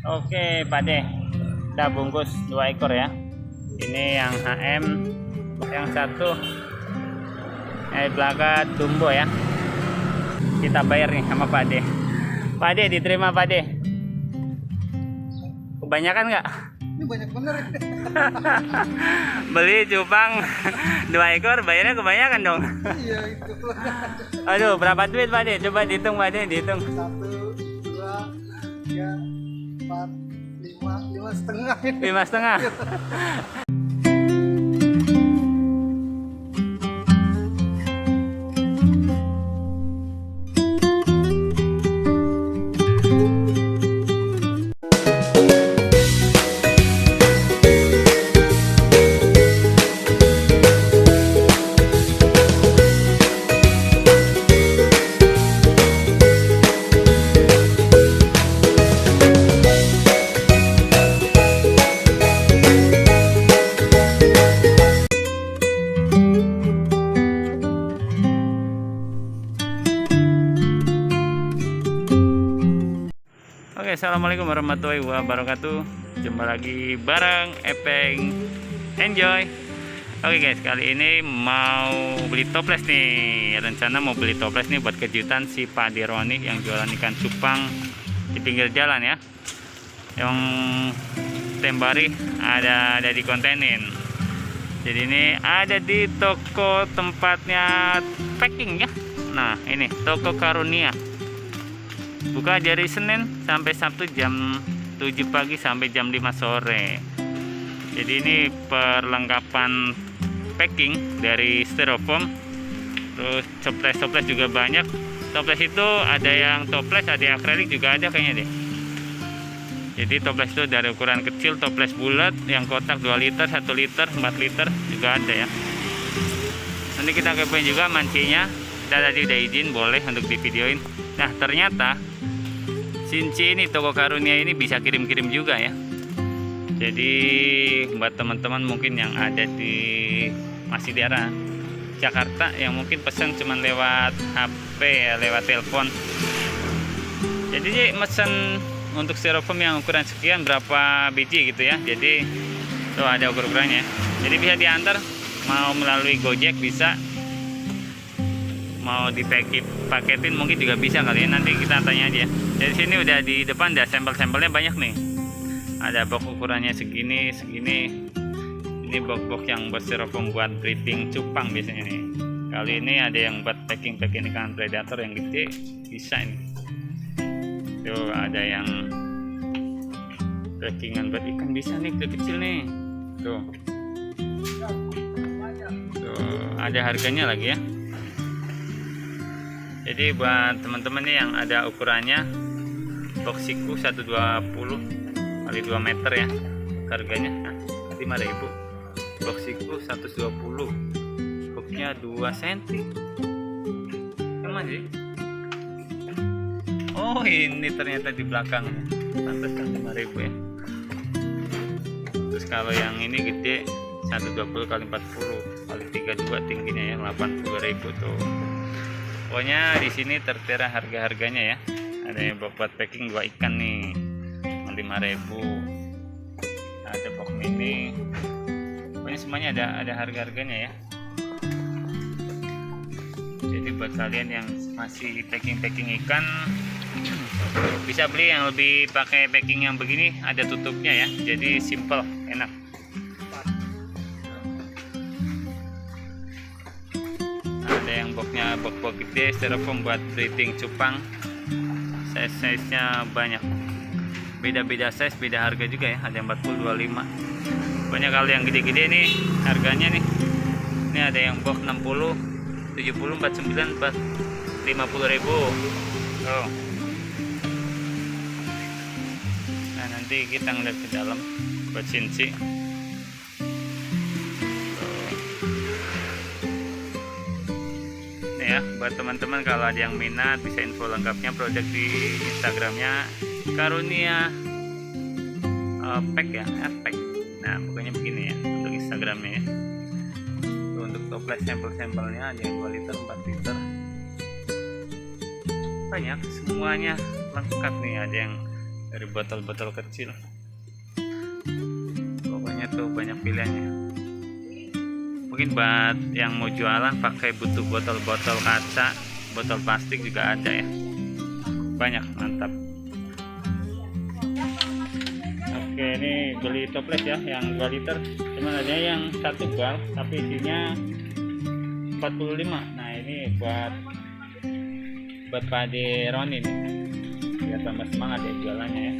Oke, Pak De. Udah bungkus 2 ekor ya. Ini yang HM, yang satu Blaga Tumbo ya. Kita bayar nih sama Pak De. Pak De, diterima Pak De. Kebanyakan nggak? Ini banyak bener. Beli cupang 2 ekor, bayarnya kebanyakan dong. Iya itu. Aduh, berapa duit Pak De? Coba dihitung Pak De, dihitung. 1, 2, 3, 4, 5 setengah. 5,5. Oke, assalamualaikum warahmatullahi wabarakatuh. Jumpa lagi bareng Epeng Enjoy. Oke guys, kali ini mau beli toples nih. Rencana mau beli toples nih buat kejutan si Pak Dironi yang jualan ikan cupang di pinggir jalan ya. Yang Tembari ada di kontenin. Jadi ini ada di toko tempatnya packing ya. Nah, ini toko Karunia. Buka dari Senin sampai Sabtu jam 7 pagi sampai jam 5 sore. Jadi ini perlengkapan packing dari styrofoam. Terus toples juga banyak. Toples itu ada yang toples, ada yang akrilik juga ada kayaknya deh. Jadi toples itu dari ukuran kecil, toples bulat, yang kotak 2 liter, 1 liter, 4 liter juga ada ya. Nanti kita kepoin juga mancinya. Kita tadi udah izin boleh untuk di videoin. Nah, ternyata Cinci ini toko Karunia ini bisa kirim-kirim juga ya. Jadi buat teman-teman mungkin yang ada di masih daerah Jakarta yang mungkin pesan cuma lewat HP ya, lewat telepon. Jadi mesen untuk styrofoam yang ukuran sekian berapa biji gitu ya. Jadi tuh ada ukurannya. Jadi bisa diantar, mau melalui Gojek bisa, mau dipaketin mungkin juga bisa kali ya, nanti kita tanya aja. Dari sini udah di depan ada sampel-sampelnya banyak nih. Ada box ukurannya segini. Ini box yang buat styrofoam buat breeding cupang biasanya nih. Kali ini ada yang buat packing ikan predator yang gede, bisa ini. Tuh ada yang packingan buat ikan bisa nih, kecil nih. Tuh ada harganya lagi ya. Jadi buat teman-teman nih yang ada ukurannya boxiku 120 kali 2 meter ya, harganya 5.000. Boxiku 120, boxnya 2 cm. Emang sih? Oh ini ternyata di belakang, pantesan 5.000 ya. Terus kalau yang ini gede 120 kali 40 kali 32 tingginya ya, 80.000 tuh. Pokoknya di sini tertera harga-harganya ya. Ada yang buat packing 2 ikan nih, 5.000. Ada box mini. Pokoknya semuanya ada harga-harganya ya. Jadi buat kalian yang masih packing ikan bisa beli yang lebih pakai packing yang begini, ada tutupnya ya. Jadi simple, enak. Yang boxnya box gede styrofoam buat breeding cupang, size-nya banyak, beda-beda size, beda harga juga ya. Ada yang 40, 25. Pokoknya kalau yang gede-gede nih harganya nih, ini ada yang box 60, 70, 49, 50.000. Oh. Nah nanti kita ngeliat ke dalam buat Cinci. Ya, buat teman-teman kalau ada yang minat bisa info lengkapnya produk di Instagramnya Karunia Pack ya, Pack. Nah pokoknya begini ya untuk Instagramnya ya. Untuk toples sampel-sampelnya ada yang 2 liter, 4 liter, banyak, semuanya lengkap nih. Ada yang dari botol-botol kecil. Pokoknya tuh banyak pilihannya. Mungkin buat yang mau jualan pakai butuh botol-botol kaca, botol plastik juga ada ya. Banyak, mantap. Oke, ini beli toples ya yang 2 liter. Cuman ada yang 1 bal tapi isinya 45. Nah, ini buat Pak Ade Roni nih. Biar tambah semangat ya jualannya ya.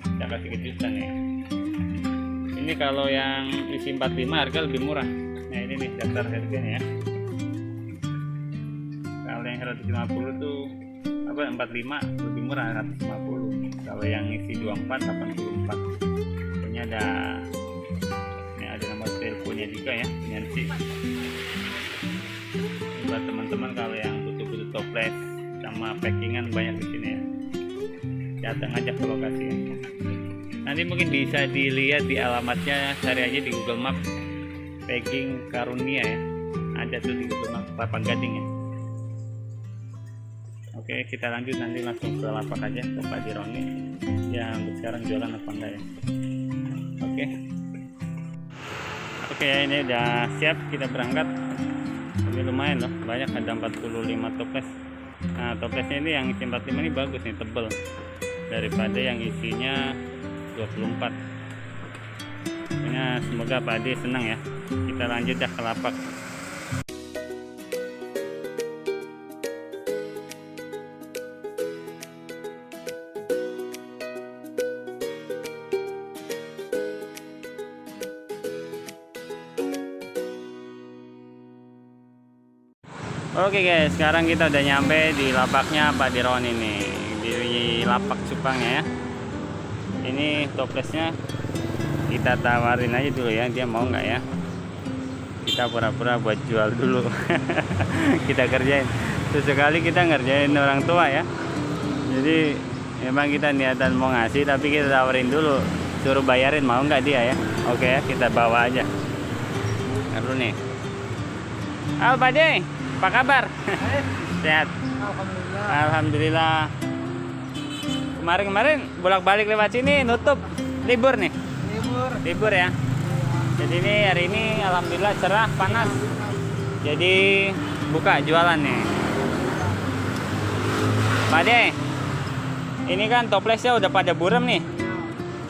Kita kasih kejutan ya. Ini kalau yang isi 45 harga lebih murah. Nah, ini nih daftar harganya ya. Kalau yang 150 tuh 45 lebih murah 150. Kalau yang isi 24 84. Ini ada nomor teleponnya juga ya, Nancy. Buat teman-teman kalau yang butuh toples sama packingan banyak di sini ya. Datang aja ke lokasinya. Nanti mungkin bisa dilihat di alamatnya, cari aja di Google Map packing Karunia ya. Ada tuh di Google Map Kelapa Gading ya. Oke, kita lanjut nanti langsung ke lapak aja ke Pak Dironi yang sekarang jualan apa enggak ya. Oke, ini udah siap, kita berangkat. Ini lumayan loh, banyak, ada 45 toples. Nah, toplesnya ini yang isi 45 ini bagus nih, tebel daripada yang isinya 24. Pokoknya semoga Pak Ade senang ya. Kita lanjut dah ke lapak. Oke guys, sekarang kita udah nyampe di lapaknya Pak Dironi nih, di lapak cupangnya ya. Ini toplesnya kita tawarin aja dulu ya, dia mau nggak ya? Kita pura-pura buat jual dulu. Kita kerjain. Sesekali kita ngerjain orang tua ya. Jadi memang kita niatan mau ngasih, tapi kita tawarin dulu, suruh bayarin, mau nggak dia ya? Oke ya, kita bawa aja. Lalu nih. Halo Pak De, apa kabar? Sehat? Alhamdulillah. Alhamdulillah. Kemarin bolak-balik lewat sini nutup, libur nih. Libur ya. Jadi ini hari ini alhamdulillah cerah, panas. Jadi buka jualan nih. Pak De, ini kan toplesnya udah pada burem nih.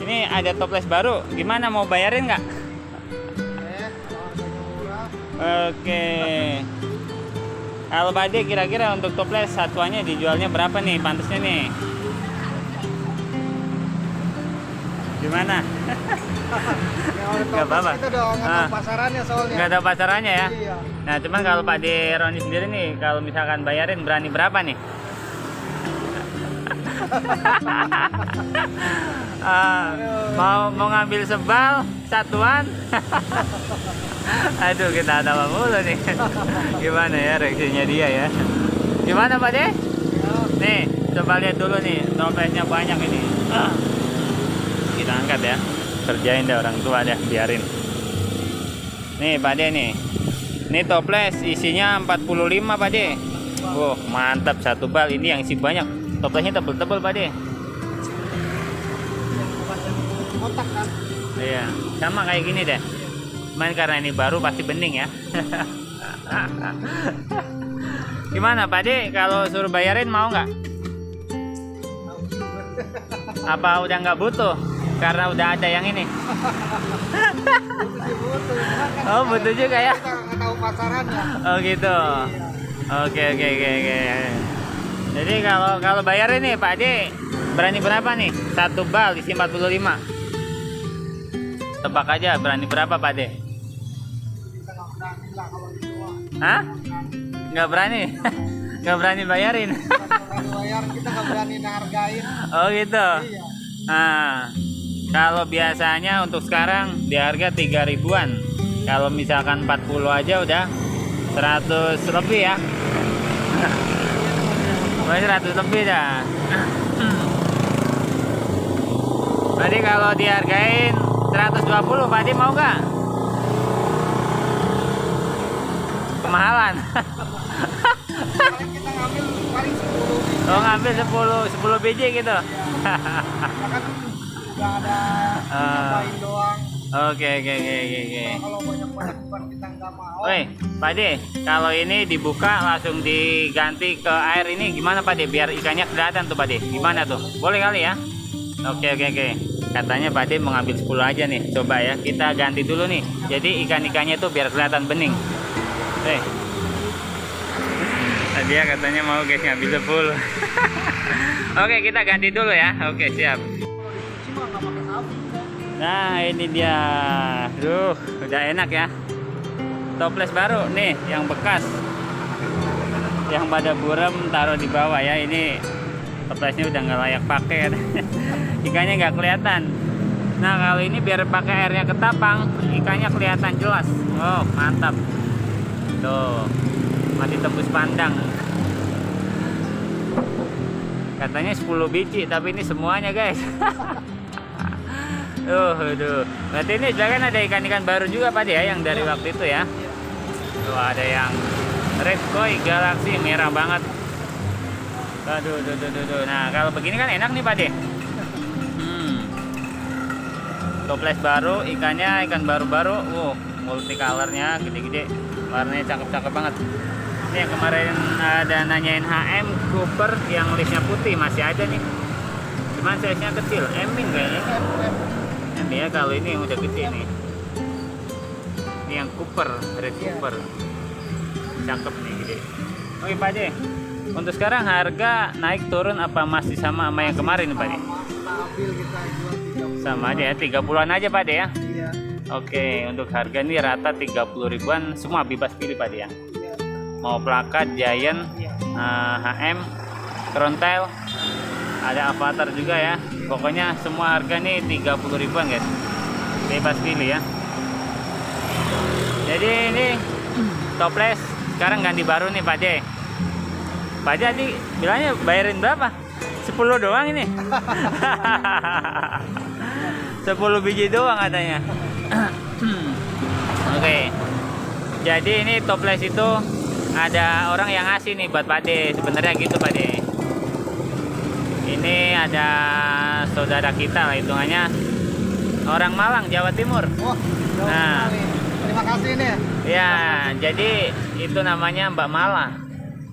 Ini ada toples baru, gimana, mau bayarin nggak? Oke. Kalau Pak De kira-kira untuk toples satuannya dijualnya berapa nih pantasnya nih? Gimana? Gak apa-apa. Kita udah nggak tahu pasarannya soalnya. Nggak tahu pasarannya ya? Iya. Nah, cuman kalau Pak De Roni sendiri nih, kalau misalkan bayarin berani berapa nih? Mau ngambil sebal satuan? Aduh, kita ada apa mulu nih. Gimana ya reaksinya dia ya? Gimana Pak De? Nih, coba lihat dulu nih, toplesnya banyak ini. Kita angkat ya, kerjain deh orang tua deh, biarin. Nih Pak De nih, ini toples isinya 45 Pak De. Wow, mantap, satu bal. Ini yang isi banyak, toplesnya tebel-tebel Pak De. Kotak kan? Iya, sama kayak gini deh. Cuman karena ini baru pasti bening ya. Gimana Pak De, kalau suruh bayarin mau nggak? Apa udah nggak butuh? Karena udah ada yang ini. Oh, butuh juga ya? Kita nggak tahu pasarannya. Oh gitu. Oke. Jadi kalau bayarin nih Pak De, berani berapa nih? Satu bal isi 45. Tebak aja, berani berapa Pak De? Kita nggak berani lah kalau gitu. Hah? Nggak berani? Nggak berani bayarin? Berani bayar, kita nggak berani hargain. Oh gitu. Iya. Nah, kalau biasanya untuk sekarang di harga 3 ribuan. Kalau misalkan 40 aja udah 100 lebih ya. 100 lebih dah. Tadi kalau dihargain 120, Pak De mau nggak? Kemahalan. Paling kita ngambil paling 10. Oh, ngambil 10 biji gitu. kan udah ada nyobain doang. Oke. Kalau banyak-banyak bukan kita nggak mau. Woi, Pak De, kalau ini dibuka langsung diganti ke air ini gimana Pak De? Biar ikannya kelihatan tuh Pak De. Gimana tuh? Boleh kali ya? Oke. Katanya Pak De mau ngambil 10 aja nih. Coba ya, kita ganti dulu nih. Jadi ikan-ikannya tuh biar kelihatan bening. Tadi ya katanya mau guys ngambil 10. Oke, kita ganti dulu ya. Oke, siap. Dicuci mah nggak pakai sabun. Nah, ini dia. Duh, udah enak ya. Toples baru nih, yang bekas. Yang pada buram taruh di bawah ya. Ini toplesnya udah nggak layak pakai. Ikannya nggak kelihatan. Nah, kalau ini biar pakai airnya ketapang, ikannya kelihatan jelas. Oh, mantap. Tuh, masih tembus pandang. Katanya 10 biji, tapi ini semuanya guys. Aduh. Berarti ini juga kan ada ikan-ikan baru juga Pak De ya, yang dari waktu itu ya. Tuh ada yang red koi galaxy merah banget. Aduh. Nah, kalau begini kan enak nih Pak De. Toples baru, ikannya ikan baru-baru. Multicolornya gede-gede. Warnanya cakep-cakep banget. Ini yang kemarin ada nanyain HM Cooper yang listnya putih, masih ada nih. Cuman size-nya kecil, Emin kayaknya. Ini ya, kalau ini yang udah gede nih. Ini yang Cooper, Red Cooper. Cakep nih gede. Oke Pak De, untuk sekarang harga naik turun apa masih sama yang kemarin Pak De? Stabil kita jual 30. Sama aja ya, 30-an aja Pak De ya. Iya. Oke, untuk harga ini rata 30 ribuan, semua bebas pilih Pak De ya. Mau plakat, Giant, HM, Frontail, ada Avatar juga ya. Pokoknya semua harga nih 30 ribuan guys, bebas pilih ya. Jadi ini toples sekarang ganti baru nih Pak De. Pak De tadi bilangnya bayarin berapa? 10 doang ini. 10 biji doang katanya. Oke. Jadi ini toples itu ada orang yang ngasih nih buat Pak De, sebenarnya gitu Pak De. Ini ada saudara kita lah hitungannya, orang Malang, Jawa Timur. Nah, terima kasih nih. Ya, jadi itu namanya Mbak Mala.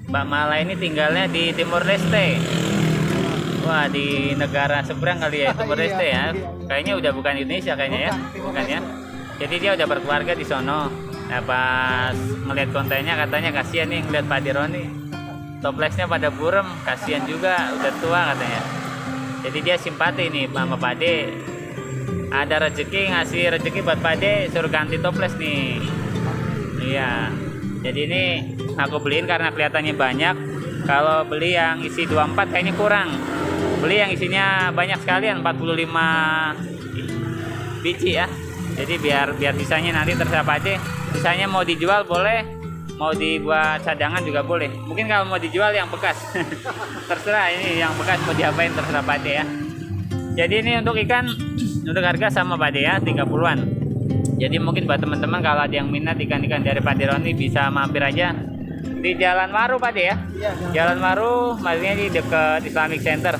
Mbak Mala ini tinggalnya di Timur Leste. Wah, di negara seberang kali ya, Timur Leste ya. Kayaknya udah bukan Indonesia kayaknya ya, bukan ya. Jadi dia udah berkeluarga di sono. Nah, pas ngeliat kontennya katanya kasihan nih ngeliat Pak Dironi, toplesnya pada burem, kasihan juga, udah tua katanya. Jadi dia simpati nih sama Pak De, ada rezeki, ngasih rezeki buat Pak De, suruh ganti toples nih. Iya, jadi ini aku beliin karena kelihatannya banyak. Kalau beli yang isi 24 kayaknya kurang, beli yang isinya banyak sekalian, 45 biji ya. Jadi biar sisanya nanti terserah Pak De. Sisanya mau dijual boleh, mau dibuat cadangan juga boleh. Mungkin kalau mau dijual yang bekas terserah, ini yang bekas mau diapain terserah Pak De ya. Jadi ini untuk ikan, untuk harga sama Pak De ya, 30-an. Jadi mungkin buat teman-teman kalau ada yang minat ikan-ikan dari Pak Dironi bisa mampir aja di Jalan Waru Pak De ya. Jalan Waru, maksudnya di dekat Islamic Center,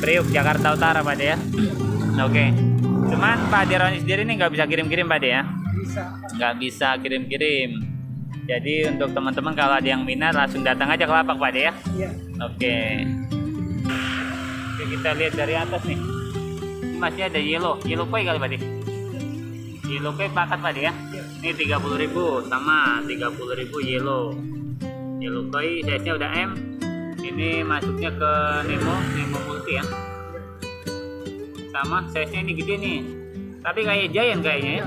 Priuk, Jakarta Utara Pak De ya. Oke. Cuman Pak Dironi sendiri ini nggak bisa kirim-kirim Pak De ya. Nggak bisa kirim-kirim. Jadi untuk teman-teman kalau ada yang minat langsung datang aja ke lapak Pak De ya. Iya. Oke, kita lihat dari atas nih. Ini masih ada yellow koi kali Pak De. Yellow koi pakat Pak De ya. Ini 30.000 sama 30.000 yellow koi, size-nya udah M. Ini masuknya ke Nemo multi ya. Sama size-nya ini gede nih. Tapi kayak Giant kayaknya ya.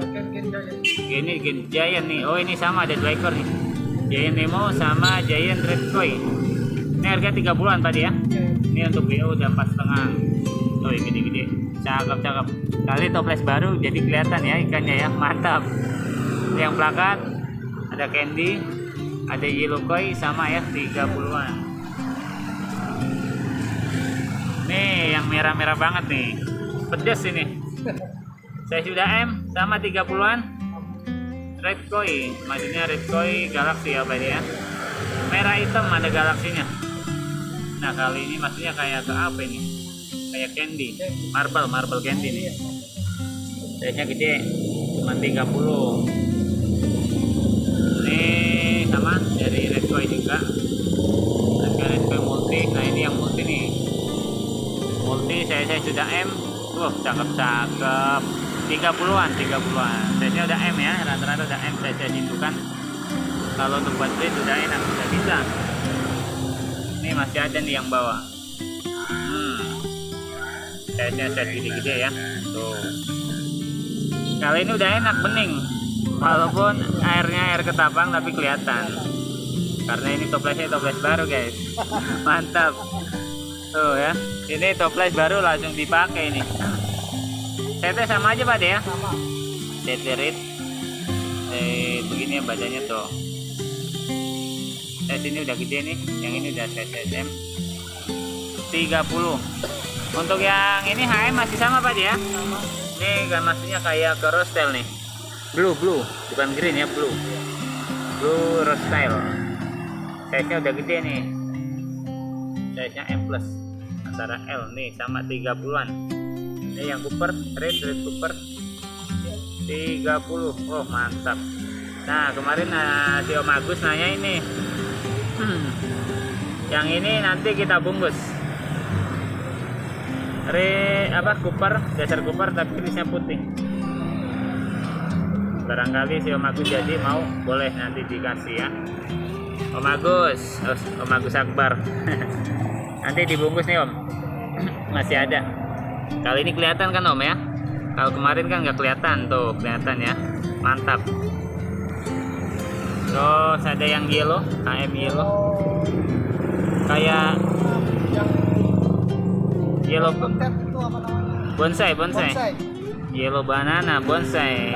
Ini Giant nih. Oh, ini sama ada 2 ekor nih. Giant Nemo sama Giant Red Koi. Ini harga 30-an tadi ya. Ini untuk BO udah 4,5. Oh, gede-gede. Cakep. Kali toples baru jadi kelihatan ya ikannya ya. Mantap. Yang plakat ada candy, ada yellow koi sama ya 30-an. Nih yang merah-merah banget nih. Pedas ini. Saya sudah M sama 30-an. Red koi, maksudnya red koi galaxy apa ini ya. Merah hitam ada galaksinya. Nah, kali ini maksudnya kayak ke apa ini? kayak candy, marble candy nih. Size-nya gede, cuma 30. Ini sama dari Redboy juga. Redboy multi. Nah ini yang multi nih. Multi saya sudah M. Cakep. 30-an. Size-nya udah M ya, rata-rata udah M size itu kan. Kalau untuk buat breed udah enak, udah bisa. Ini masih ada nih yang bawah. Size-nya gede-gede ya. Tuh. Kali ini udah enak bening. Walaupun airnya air ketapang tapi kelihatan. Karena ini toplesnya toples baru guys. Mantap. Tuh ya. Ini toples baru langsung dipakai ini. Setnya sama aja Pak De ya. Sama. Set red. Begini ya badannya tuh. Size ini udah gede nih. Yang ini udah size SM 30. Untuk yang ini HM masih sama Pak De ya. Sama. Ini kan maksudnya kayak ke Rostel nih. Blue, bukan green ya, blue Rostel. Size-nya udah gede nih. Size-nya M+. Antara L nih sama 30-an. Ini yang Cooper, red Cooper 30. Oh, mantap. Nah, kemarin si Om Agus nanya ini. Yang ini nanti kita bungkus. Cooper, dasar Cooper tapi tulisnya putih. Barangkali si Om Agus jadi mau, boleh nanti dikasih ya. Om Agus Akbar. Nanti dibungkus nih Om. Masih ada. Kali ini kelihatan kan Om ya. Kalau kemarin kan nggak kelihatan, tuh kelihatan ya. Mantap. Terus ada yang yellow, HM yellow. Kayak yellow Konten itu apa namanya? bonsai. Yellow banana bonsai.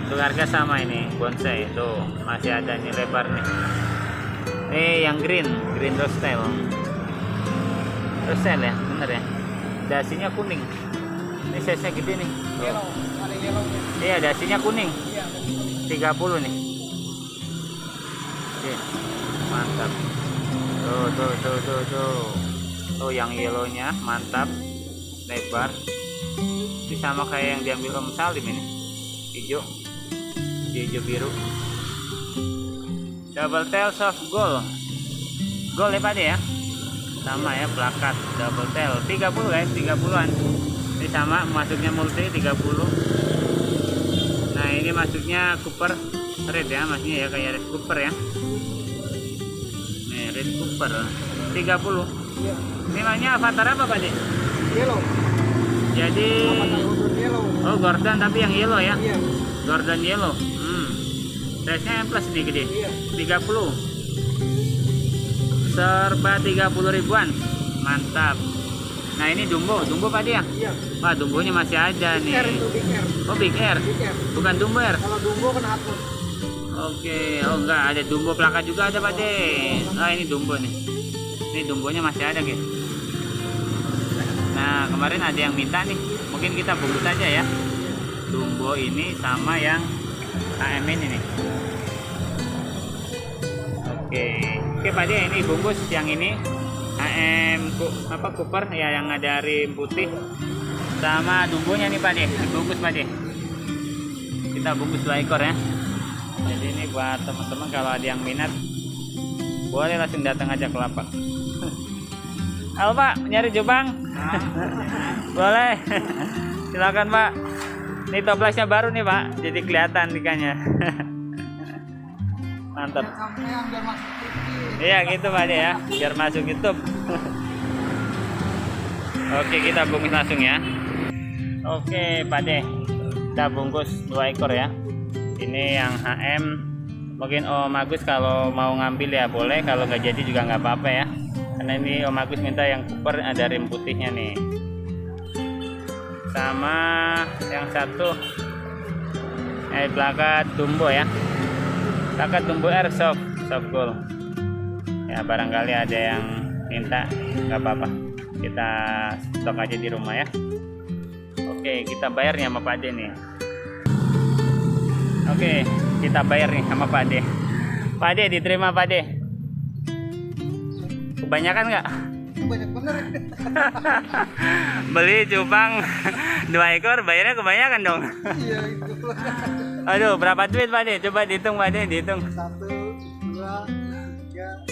Untuk harga sama ini bonsai. Tuh masih ada nih lebar nih. Yang green Rostel ya, bener ya. Dasinya kuning. Ini size-nya gede nih. Yellow, ada yellownya. Iya, dasinya kuning. Iya. 30 nih. Oke, mantap. Tuh yang yellownya mantap, lebar. Ini sama kayak yang diambil Om Salim ini. Hijau biru. Double tail soft gold ya Pak De ya. Sama ya, plakat double tail 30 guys, 30-an. Ini sama masuknya multi 30. Nah ini masuknya Cooper red ya, maksudnya ya kayak red Cooper ya. Nih red Cooper 30. Iya. Ini namanya avatar apa Pak De? Yellow. Jadi Avatar yellow. oh Gordon tapi yang yellow ya. Iya. Gordon yellow. Size-nya M+ nih gede. Iya. 30. Serba 30 ribuan. Mantap. Nah ini Dumbo Pak De ya? Iya. Wah Dumbonya masih ada nih. Big Air itu Big Air. Oh Big Air. Big Air. Bukan Dumbo Air. Kalau Dumbo kena hapus. Oke. Oh enggak, ada Dumbo plakat juga ada Pak De. Ah ini Dumbo nih. Ini Dumbonya masih ada guys. Nah kemarin ada yang minta nih. Mungkin kita bungkus aja ya. Dumbo ini sama yang AM ini nih. Oke Pak De, ini bungkus yang ini AM Cooper ya, yang ada rim putih sama Dumbonya nih Pak De. Dibungkus Pak De. Kita bungkus 2 ekor ya. Jadi ini buat teman-teman kalau ada yang minat boleh langsung datang aja ke lapak. Halo Pak, nyari jubang? Boleh. Silakan Pak. Ini toplesnya baru nih Pak, jadi kelihatan ikannya. Mantap. Yang biar masuk TV. Iya gitu Pak De ya, biar masuk YouTube. Oke kita bungkus langsung ya. Oke Pak De, kita bungkus 2 ekor ya. Ini yang HM. Mungkin Om Agus kalau mau ngambil ya boleh, kalau nggak jadi juga nggak apa-apa ya. Karena ini Om Agus minta yang Cooper ada rim putihnya nih. Sama yang satu plakat Dumbo ya. Plakat Dumbo Air soft gold. Ya barangkali ada yang minta, nggak apa-apa. Kita stok aja di rumah ya. Oke, kita bayarnya sama Pak De nih. Oke, kita bayar nih sama Pak De. Pak De diterima Pak De. Kebanyakan nggak? banyak bener. Beli cupang 2 ekor bayarnya kebanyakan dong. Iya itu. Aduh, berapa duit Pak De? Coba dihitung Pak De, dihitung. 1, 2, 3,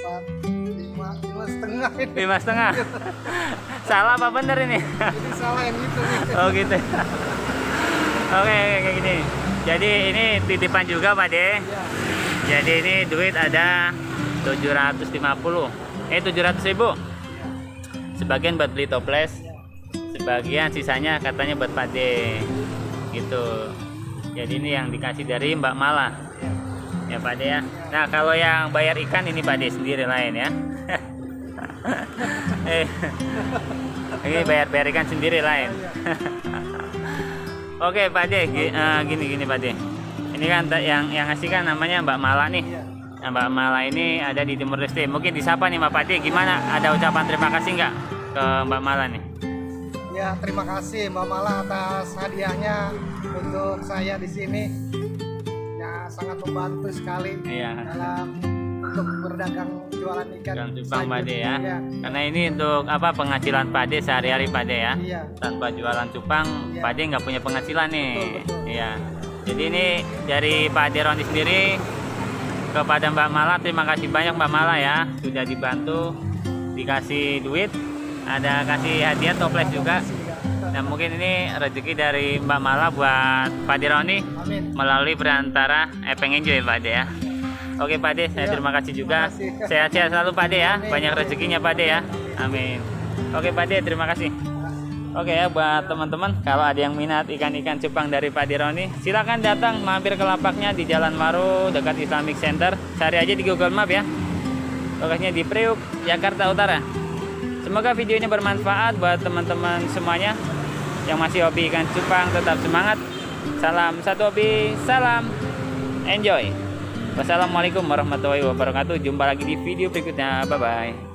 4, 5 setengah. 5,5. Salah apa bener ini? Jadi salah yang itu. Oh gitu. Oke, kayak gini. Jadi ini titipan juga Pak De. Iya. Jadi ini duit ada 750. 700.000. Sebagian buat beli toples. Sebagian sisanya katanya buat Pak De. Gitu. Jadi ini yang dikasih dari Mbak Mala. Ya Pak De ya. Nah, kalau yang bayar ikan ini Pak De sendiri lain ya. Ini bayar ikan sendiri lain. Oke Pak De, gini Pak De. Ini kan yang ngasih kan namanya Mbak Mala nih. Nah, Mbak Mala ini ada di Timur Leste. Mungkin disapa nih Pak De, gimana? Ada ucapan terima kasih nggak ke Mbak Mala nih? Ya, terima kasih Mbak Mala atas hadiahnya untuk saya di sini. Ya, sangat membantu sekali dalam untuk berdagang jualan ikan cupang Pak De ya. Iya. Karena ini untuk apa penghasilan Pak De sehari-hari Pak De ya. Iya. Tanpa jualan cupang Iya. Pak De nggak punya penghasilan nih. Betul. Iya. Jadi ini dari Pak De Roni sendiri kepada Mbak Mala, terima kasih banyak Mbak Mala ya, sudah dibantu, dikasih duit, ada kasih hadiah toples juga. Nah mungkin ini rezeki dari Mbak Mala buat Pak De Roni. Amin. Melalui perantara Epeng Enjoy Pak De ya. Oke Pak De, saya terima kasih juga. Terima kasih. Sehat-sehat selalu Pak De ya. Amin. Banyak rezekinya Pak De ya. Amin. Oke Pak De, terima kasih. Oke ya buat teman-teman, kalau ada yang minat ikan-ikan cupang dari Pak De Roni, silakan datang mampir ke lapaknya di Jalan Waru dekat Islamic Center. Cari aja di Google Map ya. Lokasinya di Priuk, Jakarta Utara. Semoga video ini bermanfaat buat teman-teman semuanya yang masih hobi ikan cupang. Tetap semangat. Salam satu hobi, salam enjoy. Wassalamualaikum warahmatullahi wabarakatuh. Jumpa lagi di video berikutnya. Bye bye.